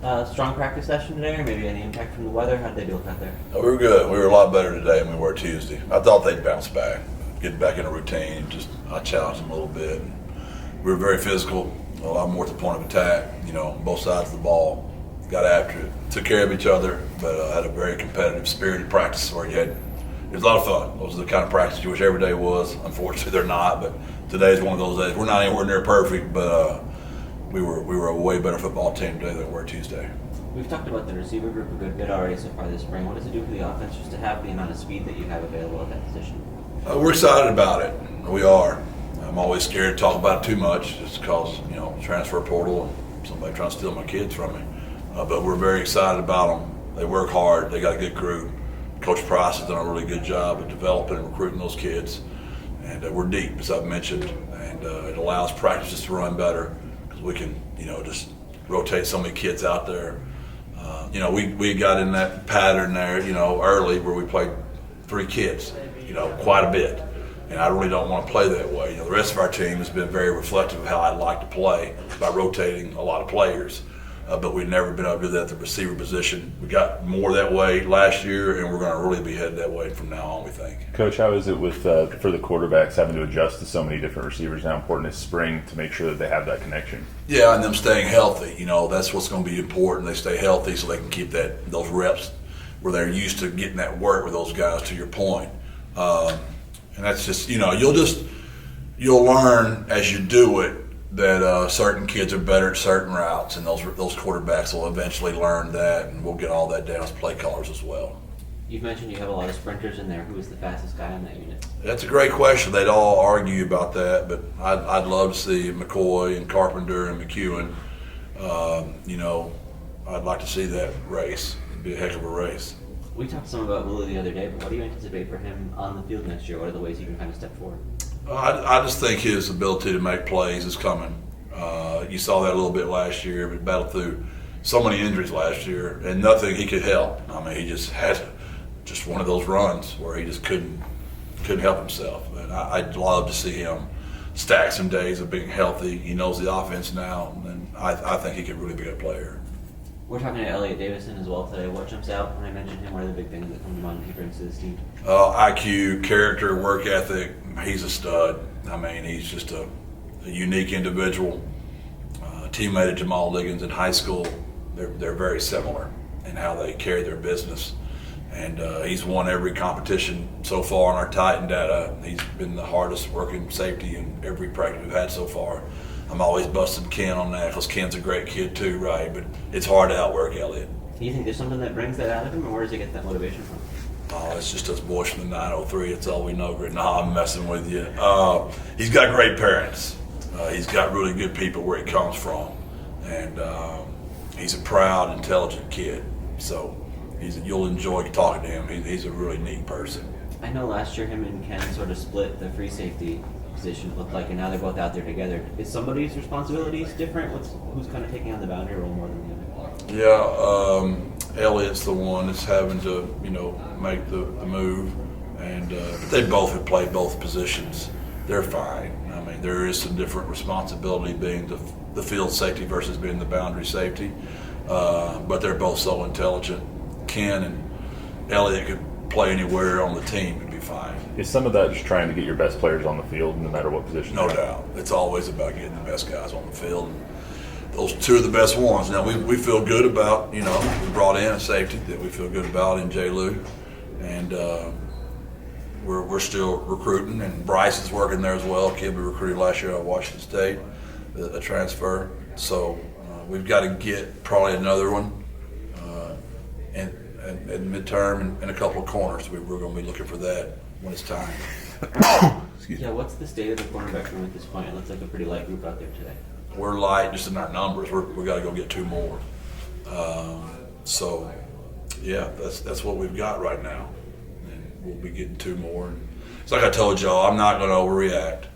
Strong practice session today, or maybe any impact from the weather? How'd they do with that there? We were good. We were a lot better today than we were Tuesday. I thought they'd bounce back, get back in a routine. I challenged them a little bit. We were very physical, a lot more at the point of attack. Both sides of the ball, got after it, took care of each other, but had a very competitive, spirited practice where it was a lot of fun. Those are the kind of practice you wish every day was. Unfortunately, they're not, but today's one of those days. We're not anywhere near perfect, but we were a way better football team today than we were Tuesday. We've talked about the receiver group a good bit already so far this spring. What does it do for the offense just to have the amount of speed that you have available at that position? We're excited about it. We are. I'm always scared to talk about it too much just because, transfer portal and somebody trying to steal my kids from me. But we're very excited about them. They work hard. They got a good group. Coach Price has done a really good job of developing and recruiting those kids. And we're deep, as I've mentioned, and it allows practices to run better because we can, just rotate so many kids out there. We got in that pattern there, early where we played 3 kids, quite a bit. And I really don't want to play that way. The rest of our team has been very reflective of how I'd like to play by rotating a lot of players. But we've never been able to do that at the receiver position. We got more that way last year, and we're going to really be headed that way from now on, we think. Coach, how is it with for the quarterbacks having to adjust to so many different receivers? How important is spring to make sure that they have that connection? Yeah, and them staying healthy. That's what's going to be important. They stay healthy so they can keep those reps where they're used to getting that work with those guys, to your point. And that's just, you'll learn as you do it that certain kids are better at certain routes, and those quarterbacks will eventually learn that, and we'll get all that down as play callers as well. You've mentioned you have a lot of sprinters in there. Who is the fastest guy in that unit? That's a great question. They'd all argue about that, but I'd love to see McCoy and Carpenter and McEwen. I'd like to see that race. It'd be a heck of a race. We talked some about Willie the other day, but what do you anticipate for him on the field next year? What are the ways he can kind of step forward? I just think his ability to make plays is coming. You saw that a little bit last year, but battled through so many injuries last year, and nothing he could help. He just had one of those runs where he just couldn't help himself. And I'd love to see him stack some days of being healthy. He knows the offense now, and I think he could really be a player. We're talking to Elliot Davison as well today. What jumps out when I mentioned him? What are the big things that come to mind he brings to this team? IQ, character, work ethic. He's a stud. He's just a unique individual. Teammate of Jamal Liggins in high school. They're very similar in how they carry their business. And he's won every competition so far in our Titan data. He's been the hardest working safety in every practice we've had so far. I'm always busting Ken on that because Ken's a great kid too, right? But it's hard to outwork Elliot. Do you think there's something that brings that out of him, or where does he get that motivation from? Oh, it's just us boys from the 903. It's all we know. No, I'm messing with you. He's got great parents. He's got really good people where he comes from. And he's a proud, intelligent kid. So you'll enjoy talking to him. He's a really neat person. I know last year him and Ken sort of split the free safety position, looked like, and now they're both out there together. Is somebody's responsibilities different? Who's kind of taking on the boundary role more than the other? Yeah, Elliot's the one that's having to, make the move, and but they both have played both positions. They're fine. There is some different responsibility being the field safety versus being the boundary safety, but they're both so intelligent. Ken and Elliot could play anywhere on the team and be fine. Is some of that just trying to get your best players on the field, no matter what position? No doubt. It's always about getting the best guys on the field. And those 2 are the best ones. Now, we feel good about, we brought in a safety that we feel good about in J. Lou. And we're still recruiting. And Bryce is working there as well. Kid we recruited last year out of Washington State, a transfer. So we've got to get probably another one in midterm and a couple of corners. We're going to be looking for that when it's time. Yeah, what's the state of the cornerback room at this point? It looks like a pretty light group out there today. We're light just in our numbers. We've got to go get 2 more. That's what we've got right now. And we'll be getting 2 more. And it's like I told y'all, I'm not going to overreact.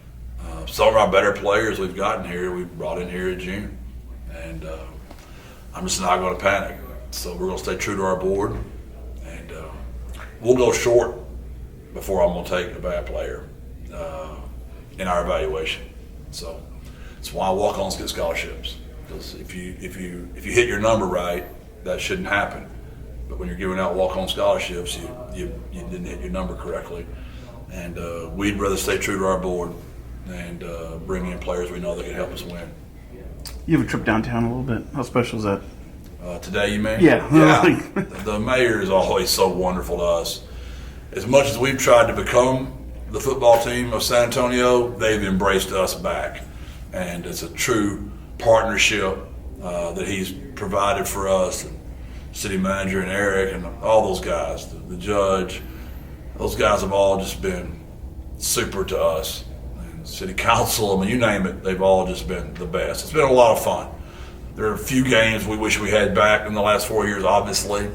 Some of our better players we've gotten here, we brought in here in June. And I'm just not going to panic. So we're going to stay true to our board. And we'll go short before I'm going to take a bad player in our evaluation. So it's why walk-ons get scholarships. Because if you hit your number right, that shouldn't happen. But when you're giving out walk-on scholarships, you didn't hit your number correctly. And we'd rather stay true to our board and bring in players we know that can help us win. You have a trip downtown a little bit. How special is that? Today, you mean? Yeah. Yeah. The mayor is always so wonderful to us. As much as we've tried to become the football team of San Antonio, they've embraced us back. And it's a true partnership that he's provided for us. And city manager and Eric and all those guys, the judge, those guys have all just been super to us. And city council, I mean, you name it, they've all just been the best. It's been a lot of fun. There are a few games we wish we had back in the last 4 years, obviously,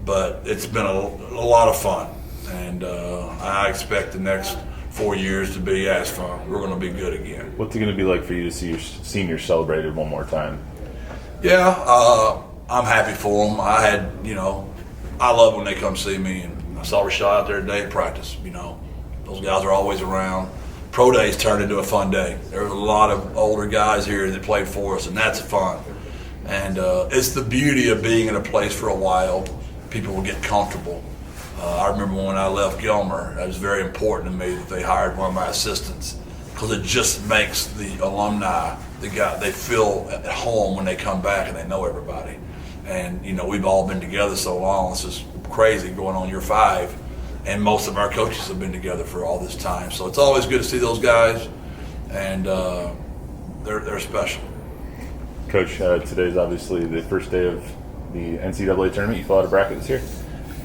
but it's been a lot of fun. And I expect the next 4 years to be as fun. We're going to be good again. What's it going to be like for you to see your seniors celebrated one more time? Yeah, I'm happy for them. I love when they come see me, and I saw Rashad out there today at practice. Those guys are always around. Pro days turned into a fun day. There was a lot of older guys here that played for us, and that's fun. And it's the beauty of being in a place for a while. People will get comfortable. I remember when I left Gilmer, it was very important to me that they hired one of my assistants, because it just makes the alumni, they feel at home when they come back and they know everybody. And we've all been together so long. This is crazy, going on year 5, and most of our coaches have been together for all this time. So it's always good to see those guys, and they're special. Coach, today's obviously the first day of the NCAA tournament. You fill out a bracket this year?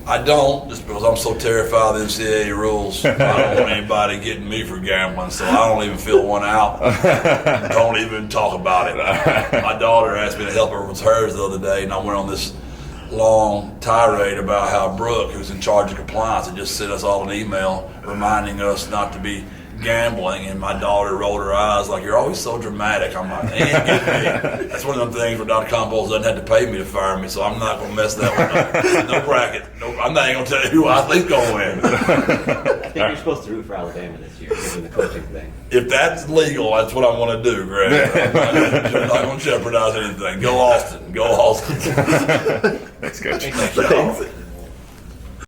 I don't, just because I'm so terrified of the NCAA rules. I don't want anybody getting me for gambling, so I don't even fill one out. Don't even talk about it. My daughter asked me to help her with hers the other day, and I went on this long tirade about how Brooke, who's in charge of compliance, had just sent us all an email reminding us not to be gambling, and my daughter rolled her eyes like, "You're always so dramatic." I'm like, "They ain't getting me." That's one of them things where Dr. Campos doesn't have to pay me to fire me, so I'm not going to mess that one up. No bracket. No, I'm not even going to tell you who I think's going to win. I think you're supposed to root for Alabama this year, given the coaching thing. If that's legal, that's what I'm going to do, Greg. I'm not going to jeopardize anything. Go Austin. Go Austin. Thanks, Coach. Thank you.